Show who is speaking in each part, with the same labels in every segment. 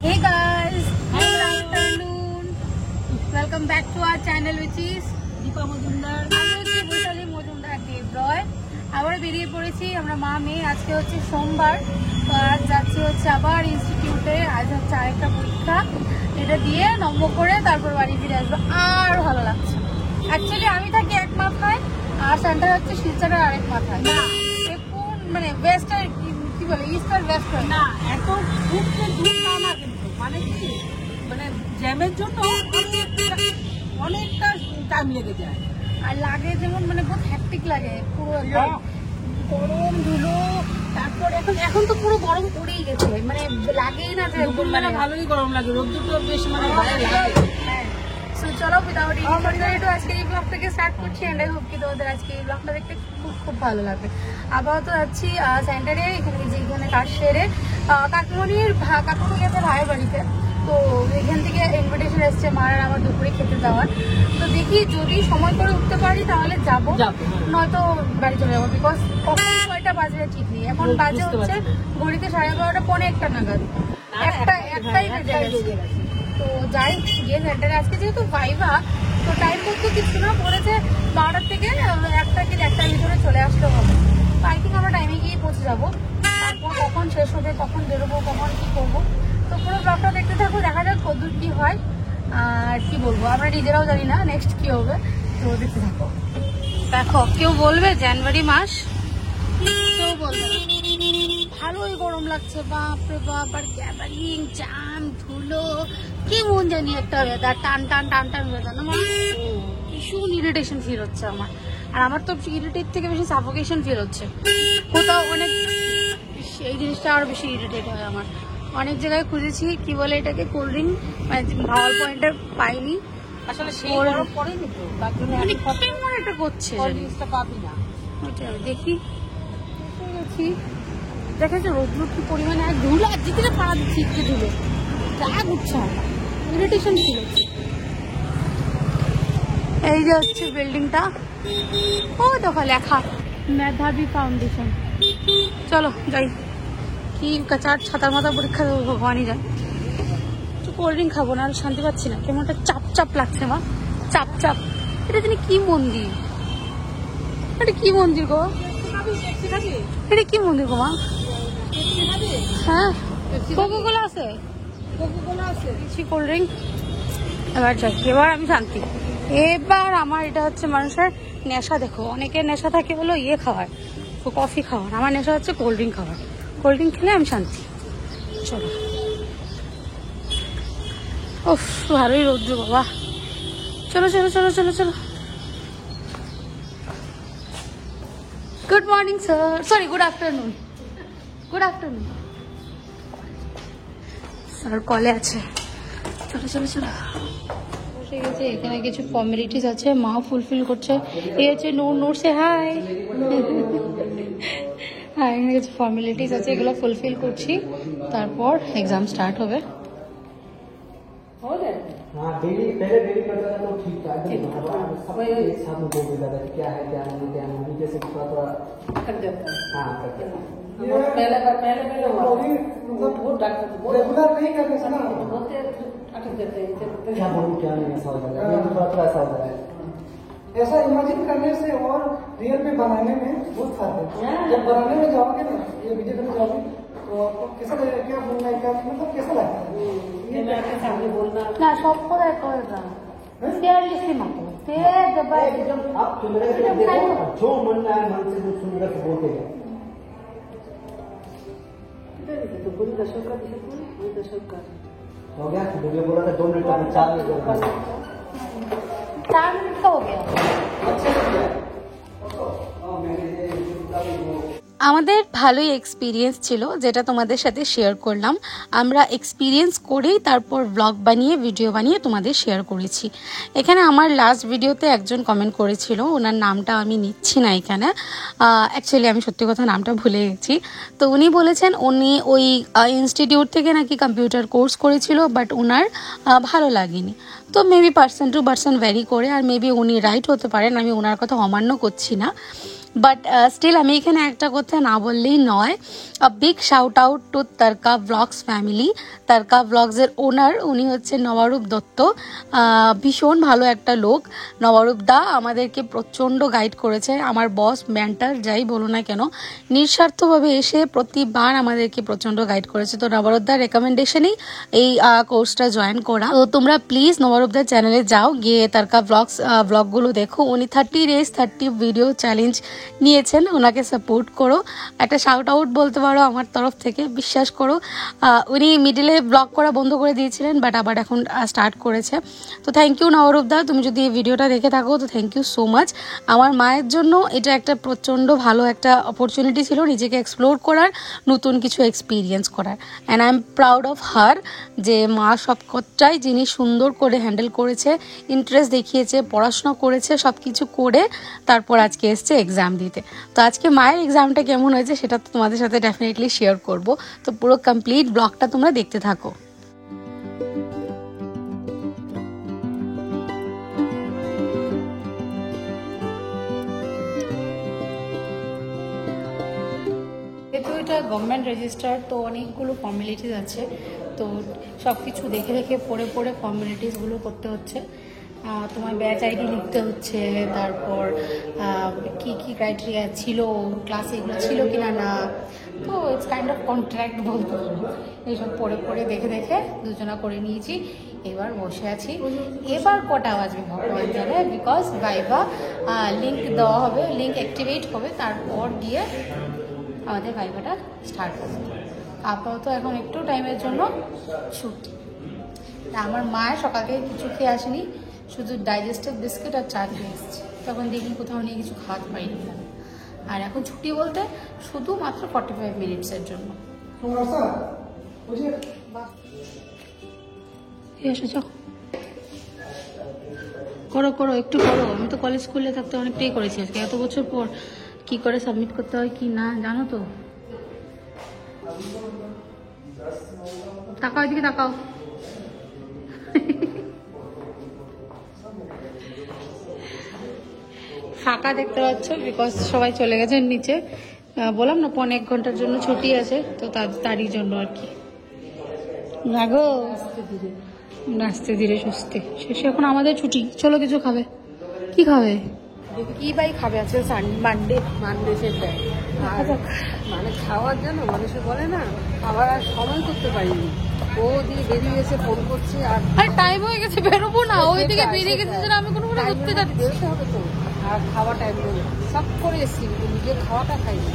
Speaker 1: Hey guys, good afternoon. Welcome back to our channel which is
Speaker 2: Dipa Majumdar.
Speaker 1: আমি হচ্ছে বৈশালী মজুমদার দেবরয়। আবার বেরিয়ে পড়েছি আমরা মা মেয়ে। আজকে হচ্ছে সোমবার, তো আজ যাচ্ছি হচ্ছে আবার ইনস্টিটিউটে। আজ হচ্ছে আরেকটা পরীক্ষা, এটা দিয়ে নম্বর করে তারপর বাড়ি ফিরে আসবো। আর ভালো লাগছে। অ্যাকচুয়ালি আমি থাকি এক মাথায় আর সেন্টার হচ্ছে শিলচরের আরেক মাথায়। না কোন মানে ওয়েস্টার কি বলে, ইস্ট আর ওয়েস্ট
Speaker 2: না, এত ঘুরতে দূর না কিন্তু মানে কি মানে জ্যামের জন্য অনেকটা টাইম লেগে যায়।
Speaker 1: আর লাগে যেমন মানে বহুত হ্যাকটিক লাগে, পুরো গরম ধুলো। তারপর এখন তো পুরো গরম পড়েই গেছে, মানে লাগেই না যে
Speaker 2: মানে ভালোই গরম লাগে, রোদ্দুরটা বেশ মানে ভালো লাগে।
Speaker 1: হ্যাঁ, সো চলো উইদাউট একটু আজকে এই ব্লগ থেকে স্টার্ট করছি। এন্ড আই হোপ কি তোমাদের আজকে এই ব্লগটা দেখতে খুব খুব ভালো লাগবে। আপাতত যাচ্ছি সেন্টারে, এখানে কাজ সেরে কাকুমণির গেছে ভাইয়ের বাড়িতে। তো এখান থেকে ইনভিটেশন এসছে মার আর আমার দুপুরে খেতে যাওয়ার। তো দেখি যদি সময় করে উঠতে পারি তাহলে যাবো, নয়তো বাড়ি চলে যাবো। বিকজ কখন কয়টা বাজে ঠিক নেই। এখন বাজে হচ্ছে ঘড়িতে 12:30 পৌনে 1টা নাগাদ, একটাই বেজে গেছে। তো যাই গিয়ে সেন্টারে আজকে যেহেতু ভাইভা, তো টাইম বলতে কিছু না, বলেছে 12টা থেকে 1টা কি 1টার ভিতরে চলে আসতে হবে। তো আই থিঙ্ক আমরা টাইমে গিয়ে পৌঁছে যাবো। তারপর কখন শেষ হবে, কখন বেরোবো, কখন কি করবো, তো পুরো ব্লগটা দেখতে থাকবো। দেখা যাক কতদূর কি হয়। আর কি বলবো, আমরা নিজেরাও জানি না নেক্সট কি হবে, তো দেখতে থাকো। দেখো কেউ বলবে জানুয়ারি মাস, কেউ বলবে না। ভালোই গরম লাগছে, বাপরে বাপ। আর গ্যাদারিং, জ্যাম, ধুলো, কি মন জানি একটা ওয়েদার, টান টান টান টান ওয়েদার না, মানে ভীষণ ইরিটেশন ফিল হচ্ছে আমার। আর আমার তো ইরিটেট থেকে বেশি সাফোকেশন ফিল হচ্ছে কোথাও। অনেক এই জিনিসটা আরো বেশি ইরিটেট হয় আমার। অনেক জায়গায় খুঁজেছি, কি বলে এটাকে, কোল্ড ড্রিঙ্ক, মানে ভাওয়াল পয়েন্টে পাইনি
Speaker 2: আসলে সেই গরম পড়েনি তো, তার জন্য
Speaker 1: কেমন একটা করছে,
Speaker 2: জিনিসটা পাবি না।
Speaker 1: দেখি দেখেছো রোদ্র কি পরিমাণে। আর ধুলো আর যেতে পাড়া দিচ্ছি, একটু ধুলো রাগ উঠছে আমার, ইরিটেশন ফিল হচ্ছে। এই যে হচ্ছে বিল্ডিংটা, ও দেখো লেখা মেধাবী ফাউন্ডেশন। চলো যাই। কি কাচার ছাতার মাথা পরীক্ষা দেবো ভগবানই জান। একটু কোল্ড ড্রিঙ্ক খাবো না, আর শান্তি পাচ্ছি না, কেমন একটা চাপ চাপ লাগছে মা, চাপ চাপ। এটা জানি কি মন্দির, এটা কি মন্দির গো, এটা কি মন্দির গো মা? হ্যাঁ কোকোকোলা আছে, কোল্ড ড্রিঙ্ক। এবার যাই, এবার আমি শান্তি। এবার আমার এটা হচ্ছে মানুষের নেশা। দেখো অনেকের নেশা থাকে হলো ইয়ে খাওয়ার, কফি খাওয়ার। আমার নেশা হচ্ছে কোল্ড ড্রিঙ্ক খাওয়ার। কোল্ড ড্রিঙ্ক খেলে আমি শান্তি। চলো, উফ ভালোই রৌদ্র বাবা। চলো চলো চলো চলো চলো। Good morning sir, sorry good afternoon, good afternoon sir. কলে আছে, চলো চলো চলো। বসে গেছে, এখানে কিছু ফর্মালিটিস আছে, মা ফুলফিল করছে। এই আছে নূর সে হাই। হ্যাঁ, এখানে কিছু ফর্মালিটিস আছে, এগুলো ফুলফিল করছি, তারপর এক্সাম স্টার্ট হবে।
Speaker 3: हाँ डेली पहले डेली करता था तो ठीक था, अब एक साथ में बोल देता था क्या है क्या नहीं अभी जैसे थोड़ा थोड़ा
Speaker 2: अटक जाता है।
Speaker 3: हाँ करते हैं।
Speaker 2: पहले बहुत डॉक्टर
Speaker 4: रेगुलर नहीं करने से ना
Speaker 2: बोलते अटक जाते हैं।
Speaker 3: क्या बोलूँ क्या नहीं, ऐसा हो जाता है, थोड़ा थोड़ा ऐसा हो जाता है।
Speaker 4: ऐसा इमेजिन करने से और रियल में बनाने में बहुत फर्क है। जब बनाने में जाओगे ना, ये वीडियो करने जाओगे तो आपको कैसा लगेगा, क्या बोलना है, क्या मतलब कैसा लगता है
Speaker 2: ये मैं आपके सामने बोलना
Speaker 1: না সব করে করেगा सियरली मत ते जब
Speaker 3: एकदम आप कैमरे से देखो, जो मन में आए मन से जो सुनेगा तो बोलते जाओ।
Speaker 2: तो पूरी दर्शक का पूरी दर्शक का
Speaker 3: हो गया वीडियो बोला था 2 मिनट का, 4 मिनट का,
Speaker 1: 4 मिनट का हो गया। আমাদের ভালোই এক্সপিরিয়েন্স ছিল, যেটা তোমাদের সাথে শেয়ার করলাম। আমরা এক্সপিরিয়েন্স করেই তারপর ব্লগ বানিয়ে ভিডিও বানিয়ে তোমাদের শেয়ার করেছি। এখানে আমার লাস্ট ভিডিওতে একজন কমেন্ট করেছিল, ওনার নামটা আমি নিচ্ছি না এখানে, অ্যাকচুয়ালি আমি সত্যি কথা নামটা ভুলে গেছি। তো উনি বলেছেন উনি ওই ইনস্টিটিউট থেকে নাকি কম্পিউটার কোর্স করেছিল, বাট ওনার ভালো লাগেনি। তো maybe person to person vary করে, আর মেবি উনি রাইট হতে পারেন, আমি ওনার কথা অমান্য করছি না। বাট স্টিল আমি এখানে একটা কথা না বললেই নয়। বিগ শাউট আউট টু তারকা ব্লগস ফ্যামিলি। তারকা ব্লগসের ওনার, উনি হচ্ছে নবরূপ দত্ত। ভীষণ ভালো একটা লোক নবরূপ দা, আমাদেরকে প্রচণ্ড গাইড করেছে। আমার বস মেন্টর যাই বলো না কেন, নিঃস্বার্থভাবে এসে প্রতিবার আমাদেরকে প্রচণ্ড গাইড করেছে। তো নবরূপ দার রেকমেন্ডেশনেই এই কোর্সটা জয়েন করা। তো তোমরা প্লিজ নবরূপ দার চ্যানেলে যাও, গিয়ে তারকা ব্লগগুলো দেখো। উনি 30 days 30 ভিডিও চ্যালেঞ্জ নিয়েছেন, ওনাকে সাপোর্ট করো। একটা শাউট আউট বলতে পারো আমার তরফ থেকে, বিশ্বাস করো। উনি মিডিলে ব্লগ করা বন্ধ করে দিয়েছিলেন, বাট আবার এখন স্টার্ট করেছে। তো থ্যাংক ইউ নবরূপ দা, তুমি যদি এই ভিডিওটা দেখে থাকো তো থ্যাংক ইউ সো মাচ। আমার মায়ের জন্য এটা একটা প্রচণ্ড ভালো একটা অপরচুনিটি ছিল নিজেকে এক্সপ্লোর করার, নতুন কিছু এক্সপিরিয়েন্স করার। And I am proud of her যে মা সবকটাই জিনিস সুন্দর করে হ্যান্ডেল করেছে, ইন্টারেস্ট দেখিয়েছে, পড়াশোনা করেছে, সব কিছু করে তারপর আজকে এসছে এক্সাম দিতে। তো আজকে মায়ের এক্সামটা কেমন হয়েছে সেটা তো তোমাদের সাথে ডেফিনেটলি শেয়ার করব। তো পুরো কমপ্লিট ব্লগটা তোমরা দেখতে থাকো। যেহেতু এটা গভর্নমেন্ট রেজিস্টার, তো অনেকগুলো ফর্মালিটিস আছে, তো সব কিছু দেখে দেখে পড়ে পড়ে ফর্মালিটিসগুলো করতে হচ্ছে। তোমার ব্যাচ আইডি লিখতে হচ্ছে, তারপর কি কি ক্রাইটেরিয়া ছিল ক্লাসে, এগুলো ছিল কিনা না, তো ইটস কাইন্ড অফ কন্ট্রাক্ট বলতে পারো। এইসব পড়ে পড়ে দেখে দেখে দুজনা করে নিয়েছি, এবার বসে আছি। এবার কটা বাজবে ভগবান জানে, বিকজ ভাইভা লিঙ্ক দেওয়া হবে, লিঙ্ক অ্যাক্টিভেট হবে, তারপর গিয়ে আমাদের ভাইভাটা স্টার্ট করবে। আপাতত এখন একটু টাইমের জন্য ছুটি। আমার মায়ের সকাল থেকে কিছু খেয়ে আসেনি, শুধু ডাইজেস্টিভ বিস্কিট আর চা খেয়ে এসেছে। তখন দেখি কোথাও নিয়ে কিছু খাওয়াতে পারিনি। আর এখন ছুটি বলতে শুধুমাত্র 45 মিনিটসের জন্য। করো করো, একটু করো। আমি তো কলেজ স্কুলে থাকতে অনেকটাই করেছি, আজকে এত বছর পর কি করে সাবমিট করতে হয় কি না জানো তো। তাকাও, এদিকে তাকাও। ফাঁকা দেখতে পাচ্ছ বিকজ সবাই চলে গেছেন নিচে। বললাম না 1 ঘন্টার জন্য ছুটি আছে, তো তারই জন্য আর কি। না গো, আস্তে ধীরে সুস্থে শেষে এখন আমাদের ছুটি। চলো কিছু খাবে, কি খাবে?
Speaker 2: কি ভাই খাবে? আছে মানডে সে দেয়। আর মানে খাওয়ার জন্য মানুষে বলে না, আবার আর সময় করতে পারিনি। ও দিয়ে বেরিয়ে গেছে, ফোন করছি, আর
Speaker 1: টাইম হয়ে গেছে, বেরোবো না। ওইদিকে বেরিয়ে গেছে যেন আমি কোনো ঘুরতে যাচ্ছি।
Speaker 2: বেরোতে হবে তো, আর খাওয়া টাইম নেই। সব করে এসছি, নিজের খাওয়াটা খাইনি।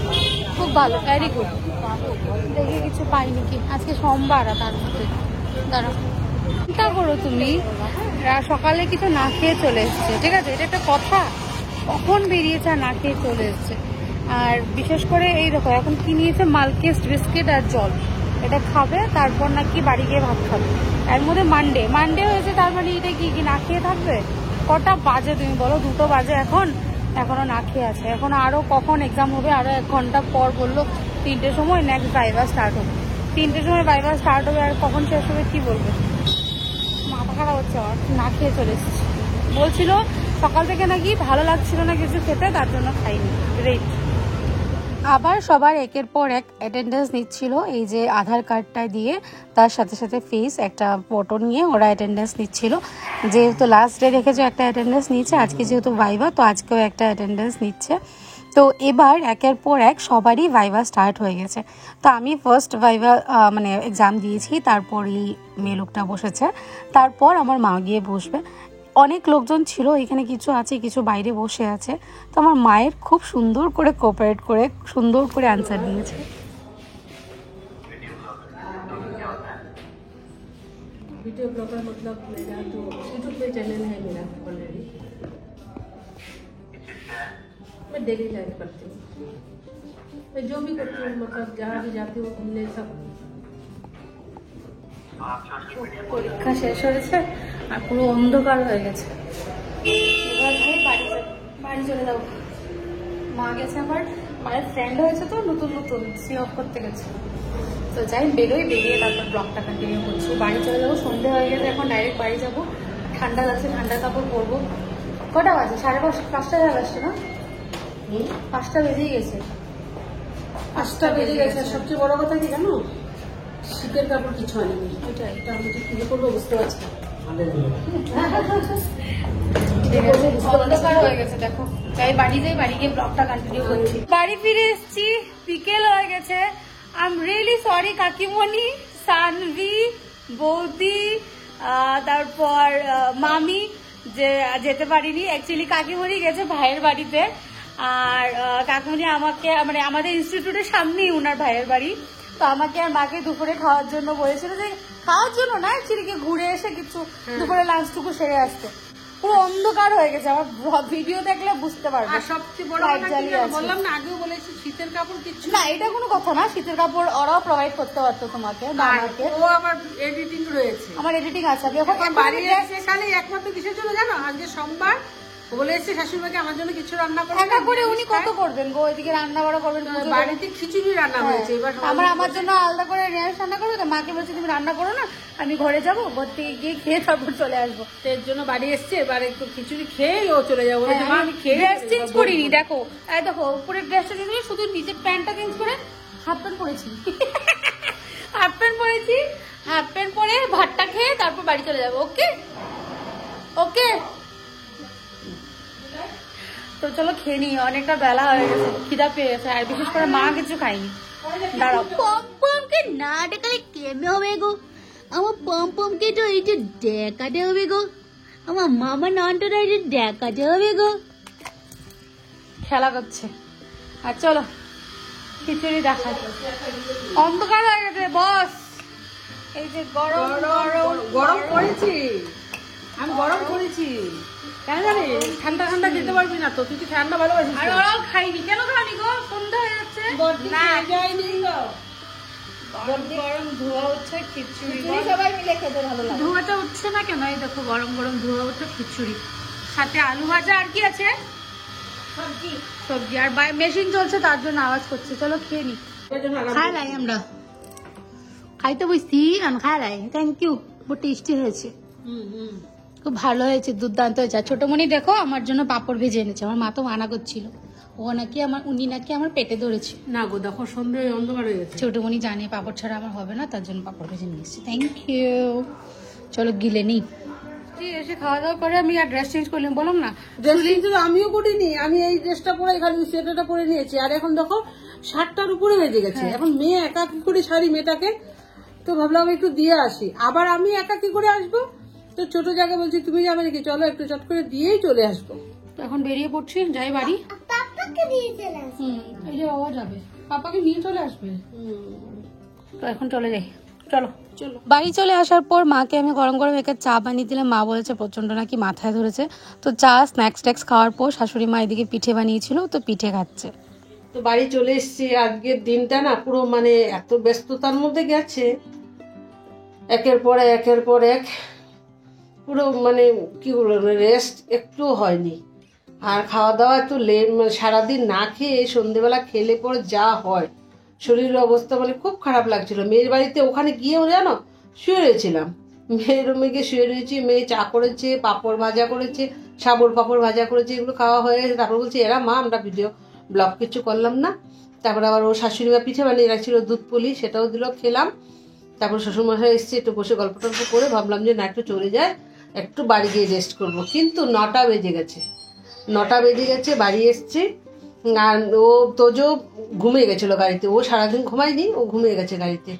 Speaker 1: খুব ভালো, ভেরি গুড। দেখে কিছু পাইনি কি আজকে সোমবার, আর তার মধ্যে দাঁড়াও চিন্তা করো তুমি, সকালে কিছু না খেয়ে চলে এসছে, ঠিক আছে? এটা একটা কথা? কখন বেরিয়েছে আর না খেয়ে চলে এসছে। আর বিশেষ করে এই দেখো এখন কি নিয়েছে, মালকেস্ট বিস্কিট আর জল। এটা খাবে, তারপর নাকি বাড়ি গিয়ে ভাত খাবে। এর মধ্যে মানডে হয়েছে, তার মানে এটা কি না খেয়ে থাকবে? কটা বাজে তুমি বলো? 2টো বাজে এখনো না খেয়ে আছে। এখন আরো কখন এক্সাম হবে? আরো 1 ঘন্টা পর বললো 3টের সময় নেক্সট ভাইভা স্টার্ট হবে। 3টের সময় ভাইভা স্টার্ট হবে, আর কখন শেষ হবে কি বলবে? মাথা খারাপ হচ্ছে আমার, না খেয়ে চলে এসেছি। বলছিল সকাল থেকে নাকি ভালো লাগছিল না কিছু খেতে, তার জন্য খাইনি। রেট আবার সবার একের পর এক অ্যাটেন্ডেন্স নিচ্ছিল, এই যে আধার কার্ডটা দিয়ে তার সাথে সাথে ফেস একটা ফটো নিয়ে ওরা অ্যাটেন্ডেন্স নিচ্ছিল। যেহেতু লাস্ট ডে রেখেছে একটা অ্যাটেন্ডেন্স নিচ্ছে, আজকে যেহেতু ভাইভা তো আজকেও একটা অ্যাটেন্ডেন্স নিচ্ছে। তো এবার একের পর এক সবারই ভাইভা স্টার্ট হয়ে গেছে। তো আমি ফার্স্ট ভাইভা মানে এক্সাম দিয়েছি, তারপরই মেয়ে লোকটা বসেছে, তারপর আমার মা গিয়ে বসবে। অনেক লোকজন ছিল এখানে, কিছু আছে কিছু বাইরে বসে আছে। তো আমার মায়ের খুব সুন্দর করে কোঅপারেট করে সুন্দর করে আনসার দিয়েছে।
Speaker 2: वीडियो ब्लॉगर मतलब मेरा तो यूट्यूब पे चैनल है मेरा ऑलरेडी। मैं डेली लाइफ करती हूँ, मैं जो भी करती हूँ, मतलब जहाँ भी जाती हूँ घूमने सब।
Speaker 1: পরীক্ষা শেষ হয়েছে আর পুরো অন্ধকার হয়ে গেছে। এবার বাড়ি চলে যাবো। মা গেছে, আমার মায়ের ফ্রেন্ড হয়েছে তো নতুন সি অফ করতে গেছে। তো যাই বেরিয়ে তারপর ব্লগটা কন্টিনিউ করছি। বাড়ি চলে যাবো, সন্ধ্যে হয়ে গেছে, এখন ডাইরেক্ট বাড়ি যাবো। ঠান্ডা লাগছে, ঠান্ডা কাপড় পরবো। কটা বাজে? 5:30 হয়ে আসছে না? 5টা বেজেই গেছে।
Speaker 2: 5টা বেজে গেছে। সবচেয়ে বড় কথা কি জানো, শীতের কাপড় কিছু আনিনি, এটা আমি যে কিনে করবো বুঝতে পারছি না।
Speaker 1: অন্ধকার হয়ে গেছে দেখো, তাই বাড়ি যাই, বাড়ি গিয়ে ব্লগটা কন্টিনিউ করছি। বাড়ি ফিরে এসেছি, বিকেল হয়ে গেছে। আই এম রিয়েলি সরি কাকিমণি, সানভি, বৌদি, তারপর মামি যে যেতে পারিনি। অ্যাকচুয়ালি কাকিমণি গেছে ভাইয়ের বাড়িতে, আর কাকিমণি আমাকে মানে আমাদের ইনস্টিটিউটের সামনেই ওনার ভাইয়ের বাড়ি, তো আমাকে আর মাকে দুপুরে খাওয়ার জন্য বলেছিল, যে খাওয়ার জন্য না অ্যাকচুয়ালি ঘুরে এসে কিছু দুপুরে লাঞ্চটুকু সেরে আসতে। পুরো অন্ধকার হয়ে গেছে, আমার ভিডিও দেখলে বুঝতে পারবে।
Speaker 2: আর সবচেয়ে বড় কথা কি জানো, বললাম না আগেও বলেছি শীতের কাপড় কিছু
Speaker 1: না, এটা কোনো কথা না, শীতের কাপড় ওরাও প্রোভাইড করতে পারতো তোমাকে বা আমাকে।
Speaker 2: ও আবার এডিটিং রয়েছে,
Speaker 1: আমার এডিটিং আছে, আমি এখন
Speaker 2: বাড়ি এসে খালি একমাত্র কিসের জন্য জানো, আজকে সোমবার বলে এসে শাশুড়িমাকে আমার জন্য কিছু রান্না করে
Speaker 1: একা করে উনি কত করবেন গো, ওইদিকে রান্না বাড়া করবেন, পুজো
Speaker 2: বাড়িতে খিচুড়ি রান্না হয়েছে। এবার
Speaker 1: আমার জন্য আলাদা করে নিরামিষ রান্না করবে, তো মাকে বলছি তুমি রান্না করো না, আমি ঘরে যাবো, ঘর থেকে গিয়ে খেয়ে তারপর চলে আসবো।
Speaker 2: এর জন্য বাড়ি এসছে, এবার একটু খিচুড়ি খেয়ে ও চলে যাবো। আমি খেয়ে
Speaker 1: ড্রেস চেঞ্জ করিনি, দেখো এই দেখো উপরের ড্রেসটা চেঞ্জ করি, শুধু নিচের প্যান্টটা চেঞ্জ করে হাফ প্যান্ট পরেছি। হাফ প্যান্ট পরেছি, হাফ প্যান্ট পরে ভাতটা খেয়ে তারপর বাড়ি চলে যাবো। ওকে ওকে, তো চলো খেয়ে নি, অনেকটা বেলা হয়ে গেছে, খিদা পেয়ে গেছে, আর বিশেষ করে মা কিছু খাইনি। দাঁড়াও,
Speaker 5: পমপমকে না দেখালে কেমনে হবে গো? আমার পমপমকে তো এইটা দেখাতে হবে গো, আমার মামা নন্টটা এটা দেখাতে হবে গো।
Speaker 1: খেলা করছে। আর চলো খিচুড়ি দেখাই, অন্ধকার হয়ে গেছে বস। এই যে গরম গরম
Speaker 2: গরম করেছি, আমি গরম করেছি, কেন জানি ঠান্ডা ঠান্ডা খেতে পারবি না তো, তুই তো ঠান্ডা ভালোবাসিস।
Speaker 1: আর ওরাও খাইনি, কেন খাওনি গো? সন্ধ্যা হয়ে যাচ্ছে না, গরম গরম ধোয়া উঠছে খিচুড়ি,
Speaker 5: সবাই মিলে খেতে ভালো লাগে।
Speaker 1: ধোঁয়াটা উঠছে না কেন? এই দেখো গরম গরম ধোয়া উঠছে খিচুড়ি, সাথে আলু ভাজা, আর কি আছে? সবজি। আর মেশিন চলছে তার জন্য আওয়াজ করছে। চলো খেয়ে নি, খাই লাই আমরা, খাইতে বসছি খাই লাই। থ্যাংক ইউ, বহু টেস্টি হয়েছে, খুব ভালো হয়েছে, দুর্দান্ত হয়েছে। ছোটমণি দেখো আমার জন্য পাপড় ভেজে এনেছে, আমার মা তো মানা করছিল, উনি নাকি আমার পেটে ধরেছে।
Speaker 2: না গো, দেখো সন্ধ্যে অন্ধকার হয়ে গেছে।
Speaker 1: ছোটমণি জানে পাপড় ছাড়া আমার হবে না, তার জন্য পাপড় ভেজে নিয়ে এসেছি। থ্যাংক ইউ, চলো গিলে নিই। এসে খাওয়া দাওয়া করে আমি আর ড্রেস চেঞ্জ করলাম, বললাম না
Speaker 2: ড্রেস কিন্তু আমিও করিনি, আমি এই ড্রেসটা পরে খালি সোয়েটারটা পরে নিয়েছি। আর এখন দেখো 7টার উপরে বেজে গেছে, এখন মেয়ে একা কি করে শাড়ি মেয়েটাকে, তো ভাবলাম একটু দিয়ে আসি। আবার আমি একা কি করে আসবো, তো ছোট জায়গায় বলছি তুমি যাবে নাকি, চলো একটু চট করে দিয়েই চলে আসবো।
Speaker 1: তো এখন বেরিয়ে পড়ছি, যাই বাড়ি। এই যে বাবা যাবে, পাপাকে নিয়ে চলে আসবে, তো এখন চলে যাই। চলো চলো, বাড়ি চলে আসার পর মাকে আমি গরম গরম একে চা বানিয়ে দিলাম। মা বলেছে প্রচন্ড নাকি মাথায় ধরেছে, তো চা স্ন্যাক্স ট্যাক্স খাওয়ার পর শাশুড়ি মা এদিকে পিঠে বানিয়েছিল, তো পিঠে খাচ্ছে।
Speaker 2: তো বাড়ি চলে এসেছি, আজকের দিনটা না পুরো মানে এত ব্যস্ততার মধ্যে গেছে, একের পর এক পুরো মানে কি বলবো, রেস্ট একটু হয়নি। আর খাওয়া দাওয়া একটু লেট, মানে সারাদিন না খেয়ে সন্ধেবেলা খেলে পরে যা হয়, শরীরের অবস্থা মানে খুব খারাপ লাগছিল। মেয়ের বাড়িতে ওখানে গিয়েও জানো শুয়ে রয়েছিলাম, মেয়ের রুমে গিয়ে শুয়ে রয়েছি। মেয়ে চা করেছে, পাঁপড় ভাজা করেছে, সাবর পাঁপড় ভাজা করেছে, এগুলো খাওয়া হয়ে গেছে। তারপর বলছি এরা মা আমরা ব্লগ কিছু করলাম না। তারপর আবার ও শাশুড়ি মা পিঠে বানিয়ে রাখছিল দুধ পুলি, সেটাও দিল, খেলাম। তারপর শ্বশুরমশাই এসছে, একটু বসে গল্প টল্প করে ভাবলাম যে না একটু চলে যায়, একটু বাড়ি গিয়ে রেস্ট করবো। কিন্তু 9টা বেজে গেছে, বাড়ি এসছে। আর ও তোজো ঘুমিয়ে গেছিলো গাড়িতে, ও সারাদিন ঘুমায়নি, ও ঘুমিয়ে গেছে গাড়িতে।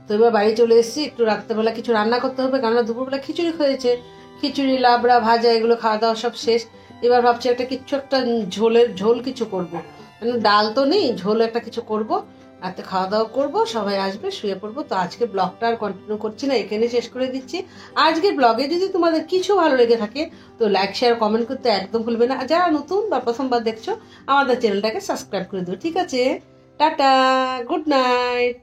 Speaker 2: তো এবার বাড়ি চলে এসেছি, একটু রাত্রেবেলা কিছু রান্না করতে হবে, কেননা দুপুরবেলা খিচুড়ি হয়েছে, খিচুড়ি লাবড়া ভাজা এগুলো খাওয়া দাওয়া সব শেষ। এবার ভাবছি একটা ঝোল কিছু করবো, মানে ডাল তো নেই, ঝোল একটা কিছু করবো, রাতে খাওয়া দাওয়া করবো, সবাই আসবে, শুয়ে পড়বো। তো আজকে ব্লগটা আর কন্টিনিউ করছি না, এখানে শেষ করে দিচ্ছি। আজকের ব্লগে যদি তোমাদের কিছু ভালো লেগে থাকে তো লাইক শেয়ার কমেন্ট করতে একদম ভুলবে না। আর যারা নতুন বা প্রথমবার দেখছো আমাদের চ্যানেলটাকে সাবস্ক্রাইব করে দিও, ঠিক আছে? Tata, good night.